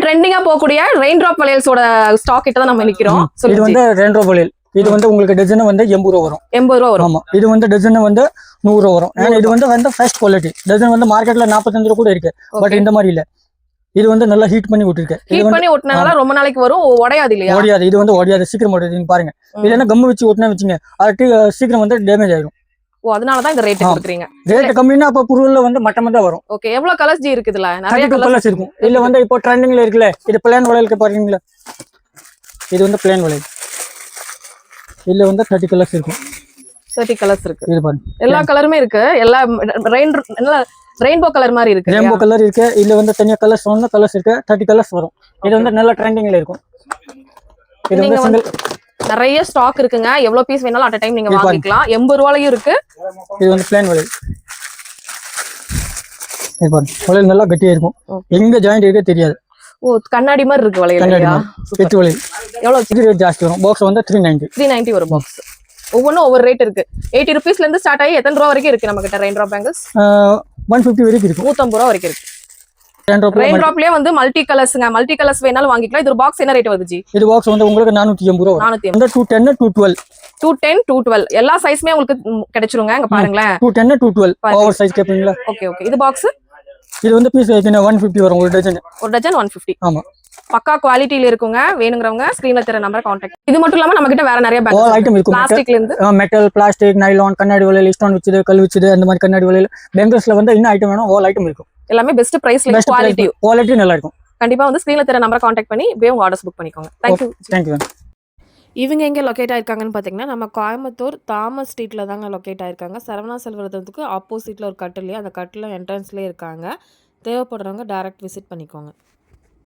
ட்ரெண்டிங்கா போகக்கூடிய rain drop வளையல்ஸோட stock கிட்ட தான் நம்ம நிக்கிறோம். இது வந்து ரெயின் டிராப் வளையல். இது வந்து உங்களுக்கு டஜன் வந்து 80 ரூபா வரும். 80 ரூபா வரும். ஆமா, இது வந்து டஜன் வந்து 100 ரூபா வரும். ஏன்னா இது வந்து ஃபர்ஸ்ட் குவாலிட்டி. டஜன் வந்து மார்க்கெட்ல 45 ரூபா கூட இருக்கு. பட் இந்த மாதிரி இல்ல. இது வந்து நல்லா ஹீட் பண்ணி விட்டுருக்கு. ஹீட் பண்ணி ஒட்டினால ரொம்ப நாளைக்கு வரும், உடையாது இல்லையா? உடையாது. இது வந்து உடையாது, சீக்கிரம் உடையாது. நீங்க பாருங்க, இல்லன்னா கம் வச்சு ஒட்டினா வச்சுங்க, அது சீக்கிரம் வந்து டேமேஜ் ஆயிடும். ஓ, அதனால தான் இந்த ரேட் கொடுக்குறீங்க. ரேட் கம்மினா அப்ப பொருள்ல வந்து மட்டமா தான் வரும். ஓகே, எவ்வளவு கலர்ஸ் ஜி இருக்குதுல? நிறைய கலர்ஸ் இருக்கும். இல்ல வந்து இப்போ ட்ரெண்டிங்ல இருக்குல, இது பிளான் வளையலுக்கு பாருங்களா, இது வந்து பிளான் வளையல். இதுல வந்து 30 கலர்ஸ் இருக்கும். 30 கலர்ஸ் இருக்கு. இது பாருங்க, எல்லா கலருமே இருக்கு. எல்லா ரெயின்போ கலர் மாதிரி இருக்கு. ரெயின்போ கலர் இருக்கு. இதுல வந்து தனியா கலர்ஸ் வந்து கலர்ஸ் இருக்கு. 30 கலர்ஸ் வரும். இது வந்து நல்ல ட்ரெண்டிங்ல இருக்கும். இது வந்து சிங்கிள் நிறைய ஸ்டாக் இருக்குங்க. எவ்வளவு பீஸ் வேணாலும் அட் a டைம் நீங்க வாங்கிக்கலாம். 80 ரூபாயிலயும் இருக்கு. இது வந்து பிளான் வளையல். இது பாருங்க, வளையல் நல்லா கட்டியா இருக்கும். எங்க ஜாயிண்ட் இருக்கே தெரியாது. ஓ, கண்ணாடி மாதிரி இருக்கு வளையல். இல்லையா? வெட்டு வளையல். எவ்வளவு ரேட் ஜாஸ்தி வரும். பாக்ஸ் வந்து 390 ஒரு பாக்ஸ். ஒவ்வொன்றும் ஒவ்வொரு ரேட் இருக்கு. 80 ரூபீஸ்ல இருந்து ஸ்டார்ட் ஆகி எத்தனை ரூபா வரைக்கும் இருக்கு நம்ம கிட்ட ரெயின் டிராப் பேங்கிள்ஸ்? 150 வரைக்கும் இருக்கு. 150 ரூபா வரைக்கும் இருக்கு. ரெயின் டிராப்லயே வந்து மல்டி கலர்ஸ்ங்க. மல்டி கலர்ஸ் வேணாலும் வாங்கிக்கலாம். இது ஒரு பாக்ஸ் என்ன ரேட் வருது ஜி? இது பாக்ஸ் வந்து உங்களுக்கு 480 ரூபா. 480. வந்து 210 212. 210 212 எல்லா சைஸ்மே உங்களுக்கு கிடைச்சிருங்க. அங்க பாருங்களேன், 210 212 ஓவர் சைஸ் கேப்பீங்களா? Okay okay. இது பாக்ஸ் இது வந்து பீஸ் 150 வரும். ஒரு டஜன் 150. ஆமா, பக்கா குவாலிட்டில இருக்குங்க. வேணுங்கிறவங்க ஸ்கிரீன்ல தெரிய நம்பர் கான்டாக்ட். இது மட்டும் இல்லாம நம்ம கிட்ட வேற நிறைய ஆல் ஐட்டம் இருக்கும். பிளாஸ்டிக்ல இருந்து மெட்டல், பிளாஸ்டிக், நைலான், கண்ணாடி வளையல், ஸ்டோன் வச்சது, கல் வச்சது, அந்த மாதிரி கண்ணாடி வளையல். பேங்கிள்ஸ்ல வந்து என்ன ஐட்டம் வேணும், ஆல் ஐட்டம் இருக்கும். எல்லாமே பெஸ்ட் பிரைஸ்ல, குவாலிட்டி நல்லா இருக்கும். கண்டிப்பா வந்து ஸ்கிரீன்ல தெரிய நம்பர் கான்டாக்ட் பண்ணி இப்பவே உங்க ஆர்டர்ஸ் புக் பண்ணிக்கோங்க. Thank you. இவங்க எங்கே லொக்கேட் ஆயிருக்காங்கன்னு பார்த்தீங்கன்னா, நம்ம கோயம்புத்தூர் தாமஸ் ஸ்ட்ரீட்டில் தாங்க லொக்கேட் ஆயிருக்காங்க. சரவணா செல்வரத்துக்கு ஆப்போசிட்டில் ஒரு கட்டிலே, அந்த கட்டில் என்ட்ரன்ஸ்லேயே இருக்காங்க. தேவைப்படுறவங்க டைரக்ட் விசிட் பண்ணிக்கோங்க.